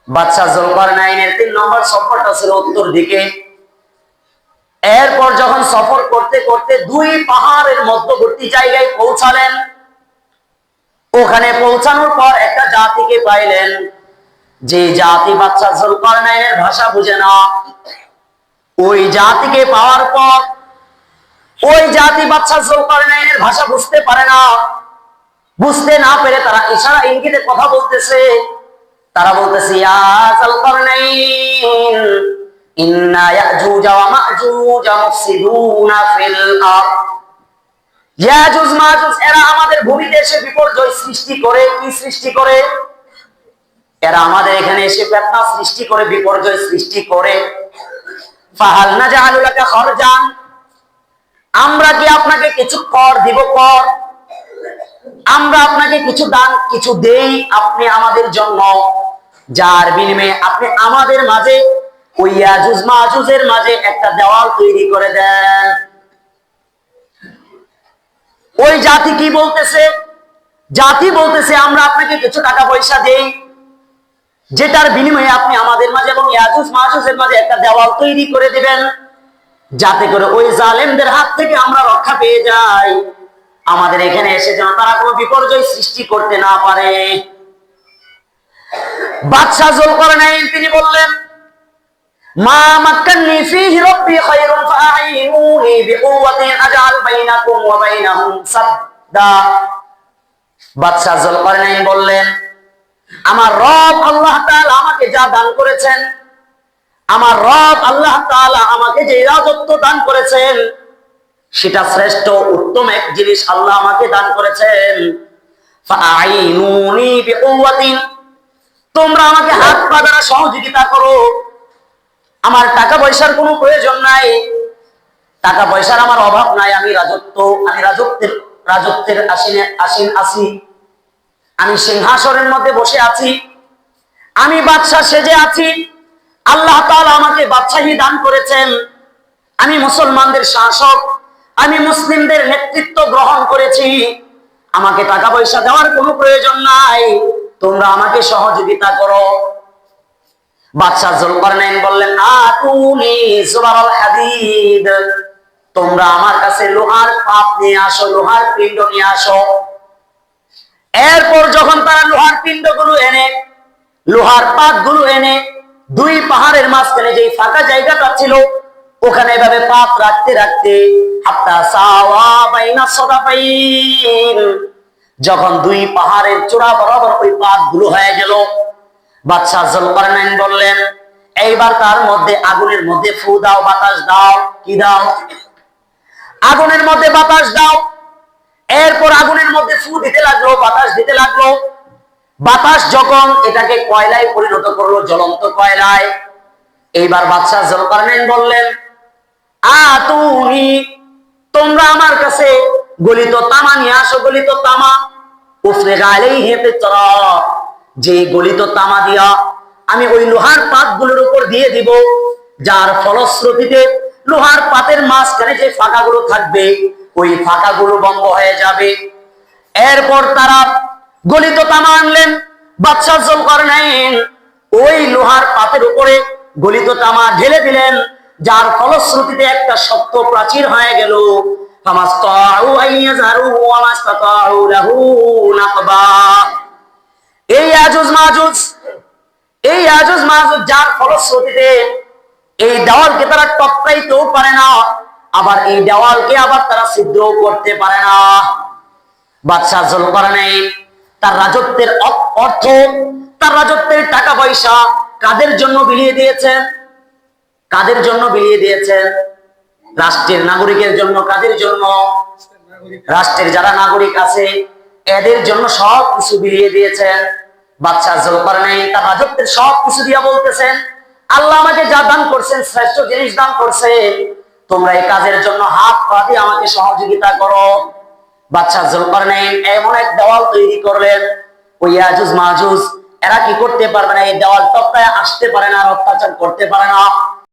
বাদশা যুলকারনাইনের 3 নম্বর সফরটা ছিল উত্তর দিকে। এরপর যখন সফর করতে করতে 2 পাহাড়ের মধ্যবর্তী জায়গায় পৌঁছালেন, ওখানে পৌঁছানোর পর একটা জাতিকে পাইলেন, যে জাতি বাদশা যুলকারনাইনের ভাষা বুঝে না। ওই জাতিকে পাওয়ার পর ওই জাতি বাদশা যুলকারনাইনের ভাষা বুঝতে পারে না। বুঝতে না পেরে তারা ইশারা ইঙ্গিতে কথা বলতেছে। তারা বলতেছে, ইয়া যুলকারনাইন ইন্না ইয়াজুজ ওয়া মাজুজ মুফসিদুনা ফিল আরদ। ইয়াজুজ মাজুজ এরা আমাদের ভূমিতে এসে বিপর্যয় সৃষ্টি করে। কি সৃষ্টি করে? এরা আমাদের এখানে এসে ফিতনা সৃষ্টি করে, বিপর্যয় সৃষ্টি করে। ফাহাল নাজআলু লাকা খরজান, আমরা কি আপনাকে কিছু কর দিব? কর আমরা আপনাকে কিছু দান, কিছু দেই আপনি আমাদের জন্য, যার বিনিময়ে আপনি আমাদের মাঝে ওই ইয়াজুজ মাজুজের মাঝে একটা দেওয়াল তৈরি করে দেন। ওই জাতি কি বলতেছে? জাতি বলতেছে, আমরা আপনাকে কিছু টাকা পয়সা দেই, যেটার বিনিময়ে আপনি আমাদের মাঝে এবং ইয়াজুজ মাজুজের মাঝে একটা দেওয়াল তৈরি করে দিবেন, যাতে করে ওই জালেমদের হাত থেকে আমরা রক্ষা পেয়ে যাই, আমাদের এখানে এসে যেন তারা কোনো বিপর্যয় সৃষ্টি করতে না পারে। বাদশা যুলকারনাইন তিনি বললেন, মা মাক্কান্নি ফীহি রাব্বি খায়রুন ফাআইনুনি বিকুওয়াতিন আজআল বাইনাকুম ওয়া বাইনাহুম সাদ্দা। বাদশা যুলকারনাইন বললেন, আমার রব আল্লাহ তাআলা আমাকে যা দান করেছেন, আমার রব আল্লাহ তাআলা আমাকে যে রাজত্ব দান করেছেন, সেটা শ্রেষ্ঠ উত্তম এক জিনিস আল্লাহ আমাকে দান করেছেন। ফাআইনুনি বিকুওয়াতিন, তোমরা আমাকে হাত পা দ্বারা সহযোগিতা করো। আমার টাকা পয়সার কোনো প্রয়োজন নাই, টাকা পয়সার আমার অভাব নাই। আমি রাজত্বের আসীন আছি, আমি সিংহাসনের মধ্যে বসে আছি, আমি বাদশা সেজে আছি। আল্লাহ তাআলা আমাকে বাদশাহী দান করেছেন, আমি মুসলমানদের শাসক, আমি মুসলিমদের নেতৃত্ব গ্রহণ করেছি। আমাকে টাকা পয়সা দেওয়ার কোনো প্রয়োজন নাই, তোমরা আমাকে সহযোগিতা করো। বাদশা যুলকারনাইন বললেন, আতুনি জুবারাল হাদিদ, তোমরা আমার কাছে লোহার পাত নিয়ে আসো, লোহার পিণ্ড নিয়ে আসো। এরপর যখন তারা লোহার পিণ্ডগুলো এনে, লোহার পাতগুলো এনে 2 পাহাড়ের মাঝখানে যে ফাঁকা জায়গাটা ছিল, ওখানে এভাবে পাত রাখতে রাখতে হাত্তা সাওয়া বাইনা সাদাফাইন, যখন 2 পাহাড়ের চূড়া বরাবর ওই পাতগুলো হয়ে গেল, বাদশা যুলকারনাইন বললেন, এইবার তার মধ্যে আগুনের মধ্যে ফু দাও, বাতাস দাও। কি দাও? আগুনের মধ্যে বাতাস দাও। এরপর আগুনের মধ্যে ফু দিতে লাগলো, বাতাস দিতে লাগলো। বাতাস যখন এটাকে কয়লায় পরিণত করলো, জ্বলন্ত কয়লায়। এইবার বাদশা যুলকারনাইন বললেন, আতুনি, তোমরা আমার কাছে গলিত তামা নিয়ে আসো, গলিত তামা। উফরিগ আলাইহি বিতরা, যে গলিত তামা দিয়া আমি ওই লোহার পাতগুলোর উপর দিয়ে দিব, যার ফলশ্রুতিতে লোহার পাতের মাঝখানে যে ফাঁকাগুলো থাকবে, ওই ফাঁকাগুলো বন্ধ হয়ে যাবে। এরপর তারা গলিত তামা আনলেন। বাদশা যুলকারনাইন ওই লোহার পাতের উপরে গলিত তামা ঢেলে দিলেন, যার ফলশ্রুতিতে একটা শক্ত প্রাচীর হয়ে গেল। ফামাসতাউ আইয়াজারু ওয়া মাসতাউ লাহু নাকবা। এই ইয়াজুজ মাজুজ যার ফলশ্রুতিতে এই দেওয়ালকে তারা টপকাইতেও পারে না, আবার এই দেওয়ালকে আবার তারা ছিদ্রও করতে পারে না। বাদশা যুলকারনাইন তার রাজত্বের অর্থ, তার রাজত্বের টাকা পয়সা কাদের জন্য বিলিয়ে দিয়েছেন? কাদের জন্য বিলিয়ে দিয়েছেন? রাষ্ট্রের নাগরিকের জন্য। কাদের জন্য? রাষ্ট্রের যারা নাগরিক আছে এদের জন্য সব কিছু বিলিয়ে দিয়েছেন। বাদশা যুলকারনাইন তার রাজত্বের সব কিছু দিয়া বলতেছেন, আল্লাহ আমাকে যা দান করছেন, শ্রেষ্ঠ জিনিস দান করছেন, তোমরা এই কাজের জন্য হাত পা দিয়ে আমাকে সহযোগিতা করো। বাদশা যুলকারনাইন এমন এক দেওয়াল তৈরি করলেন, ওই ইয়াজুজ মাজুজ এরা কি করতে পারবে না, এই দেওয়াল টপকায় আসতে পারে না, আর অত্যাচার করতে পারে না।